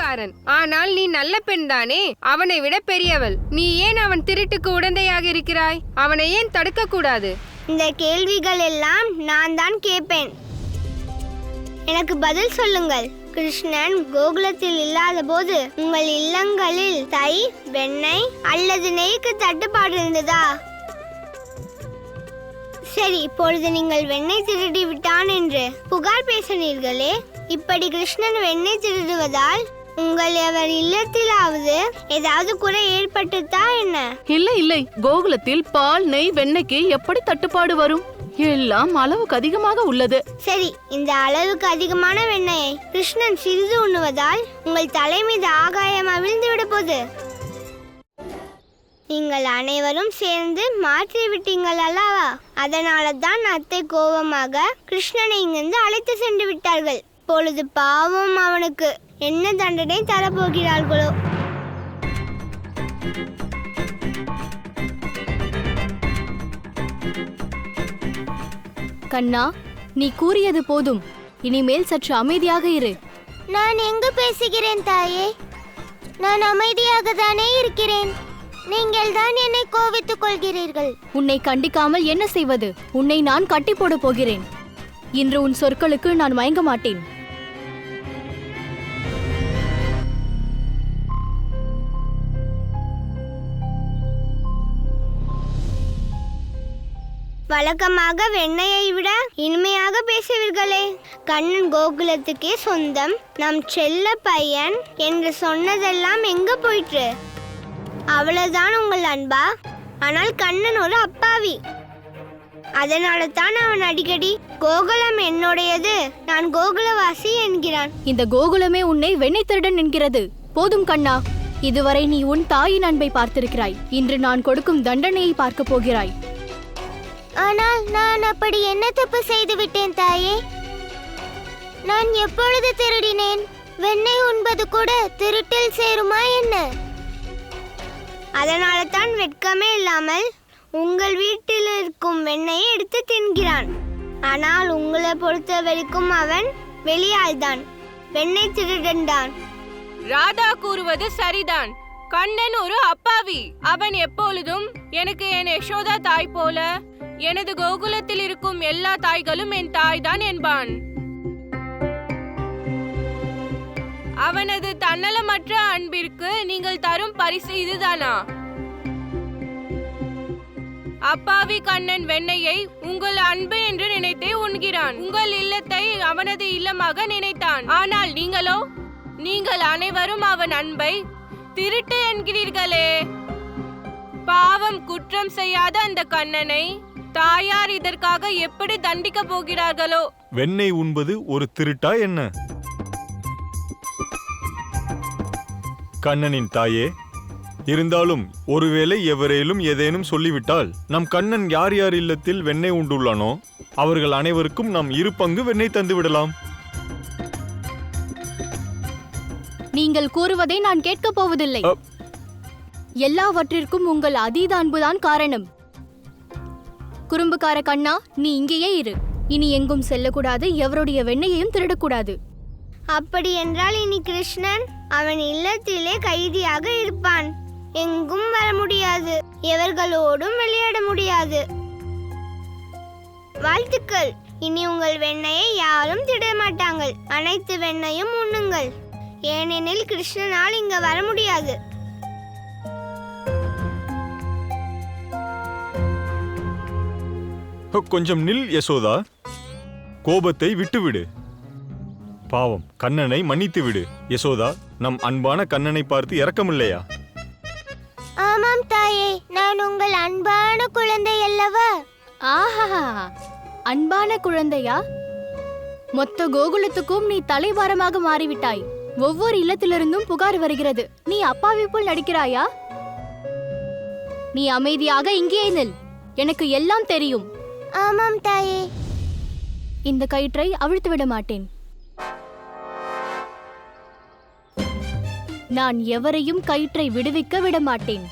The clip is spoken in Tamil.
திருட்டுக்காரன். ஆனால் நீ நல்ல பெண் தானே? அவனை விட பெரியவள். நீ ஏன் அவன் திருட்டுக்கு உடந்தையாக இருக்கிறாய்? அவனை ஏன் தடுக்க கூடாது? இந்த கேள்விகள் எல்லாம் நான் தான் கேட்பேன். எனக்கு பதில் சொல்லுங்கள். கிருஷ்ணன் கோகுலத்தில் இல்லாத போது உங்கள் இல்லங்களில் தயிர், வெண்ணெய் அல்லது நெய்க்கு தட்டுப்பாடு இருந்ததா? சரி, இப்பொழுது நீங்கள் வெண்ணெய் திருடி விட்டான் என்று புகார் பேசினீர்களே. இப்படி கிருஷ்ணன் வெண்ணெய் திருடுவதால் உங்கள் எவர் இல்லத்திலாவது ஏதாவது குறை ஏற்பட்டுதா என்ன? இல்லை, கோகுலத்தில் பால், நெய், வெண்ணெய்க்கு எப்படி தட்டுப்பாடு வரும்? எல்லாம் அளவுக்கு அதிகமாக உள்ளது. சரி, இந்த அளவுக்கு அதிகமான வெண்ணெயை கிருஷ்ணன் சிறிது உண்ணுவதால் உங்கள் தலை மீது ஆகாயம் அவிழ்ந்து விட போது. நீங்கள் அனைவரும் சேர்ந்து மாற்றி விட்டீங்கள் அல்லவா? அதனால தான் அத்தை கோபமாக கிருஷ்ணனை இங்கிருந்து அழைத்து சென்று விட்டார்கள். பொழுது பாவம் அவனுக்கு என்ன தண்டனை தரப்போகிறார்களோ. கண்ணா, நீ கூறியது போதும். இனிமேல் சற்று அமைதியாக இரு. நான் எங்கு பேசுகிறேன் தாயே? நான் அமைதியாக தானே இருக்கிறேன். நீங்கள் தான் என்னை கோவித்துக் கொள்கிறீர்கள். உன்னை கண்டிக்காமல் என்ன செய்வது? உன்னை நான் கட்டி போட போகிறேன். இன்று உன் சொற்களுக்கு நான் மயங்க மாட்டேன். வழக்கமாக வெண்ணையை விட இனிமையாக பேசுவீர்களே. கண்ணன் கோகுலத்துக்கே சொந்தம், நம் செல்ல பையன் என்று சொன்னதெல்லாம் எங்க போயிற்று? அவ்வளவுதான் உங்கள் அன்பா? ஆனால் கண்ணன் ஒரு அப்பாவி. அதனால தான் அவன் அடிக்கடி கோகுலம் என்னுடையது, நான் கோகுலவாசி என்கிறான். இந்த கோகுலமே உன்னை வெண்ணெய் திருடன் என்கிறது. போதும் கண்ணா, இதுவரை நீ உன் தாயின் அன்பை பார்த்திருக்கிறாய். இன்று நான் கொடுக்கும் தண்டனையை பார்க்க போகிறாய். ஆனால் நான் அப்படி என்ன தப்பு செய்து விட்டேன் தாயே? நான் எப்பொழுது திருடினேன்? வெண்ணெய் உண்பது கூட திருட்டில் சேருமா என்ன? அதனால தான் வெட்கமே இல்லாமல் உங்கள் வீட்டில் இருக்கும் வெண்ணெயை எடுத்து தின்கிறான். ஆனால் உங்களை பொறுத்த வரைக்கும் அவன் வெளியாள்தான், வெண்ணெய் திருடன் தான். ராதா கூறுவது சரிதான். கண்ணன் ஒரு அப்பாவி. அவன் எப்பொழுதும் எனக்கு என் யசோதா தாய் போல, எனது கோகுலத்தில் இருக்கும் எல்லா தாய்களும் என் தாய் தான் என்பான். அவனது தன்னலமற்ற அன்பிற்கு நீங்கள் தரும் பரிசு இதுதானா? அப்பாவி கண்ணன் வெண்ணெயை உங்கள் அன்பு என்று நினைத்தே உண்கிறான். உங்கள் இல்லத்தை அவனது இல்லமாக நினைத்தான். ஆனால் நீங்களோ, நீங்கள் அனைவரும் அவன் அன்பை திருட்டு என்கிறீர்களே. பாவம், குற்றம் செய்யாத அந்த கண்ணனை தாயார் இதற்காக எப்படி தண்டிக்க போகிறார்களோ? வெண்ணெய் உண்பது ஒரு திருட்டா என்ன? கண்ணனின் தாயே, இருந்தாலும் ஒருவேளை எவரேலும் ஏதேனும் சொல்லிவிட்டால், நம் கண்ணன் யார் யார் இல்லத்தில் வெண்ணெய் உண்டுள்ளானோ அவர்கள் அனைவருக்கும் நாம் 2 பங்கு வெண்ணெய் தந்து விடலாம். நீங்கள் கூறுவதை நான் கேட்கப் போவதில்லை. எல்லாவற்றிற்கும் உங்கள் அதீத அன்புதான் காரணம். குறும்புக்கார கண்ணா, நீ இங்கேயே இரு. இனி எங்கும் செல்லக்கூடாது, எவருடைய வெண்ணெயையும் திருடக்கூடாது. அப்படி என்றால் இனி கிருஷ்ணன் அவன் இல்லத்திலே கைதியாக இருப்பான். எங்கும் வர முடியாது, எவர்களோடும் விளையாட முடியாது. வாழ்த்துக்கள். இனி உங்கள் வெண்ணெயை யாரும் திட மாட்டாங்கள். அனைத்து வெண்ணெயும் உண்ணுங்கள். ஏனெனில் கிருஷ்ணனால் இங்க வர முடியாது. கொஞ்சம் நில் யசோதா, கோபத்தை விட்டுவிடு. பாவம், கண்ணனை மன்னித்து விடு. யசோதா, நம் அன்பான கண்ணனை பார்த்து இரக்கமில்லையா? ஆமாம் தாயே, நான் உங்கள் அன்பான குழந்தை அல்லவா? ஆஹா, அன்பான குழந்தையா? மொத்த கோகுலத்துக்கும் நீ தலைபாரமாக மாறிவிட்டாய். ஒவ்வொரு இல்லத்திலிருந்தும் புகார் வருகிறது. நீ அப்பாவி போல் நடிக்கிறாயா? நீ அமைதியாக இங்கே நில். எனக்கு எல்லாம் தெரியும். ஆமாம் தாயே. இந்த கயிற்றை அவிழ்த்து விட மாட்டேன். நான் எவரையும் கயிற்றை விடுவிக்க விட மாட்டேன்.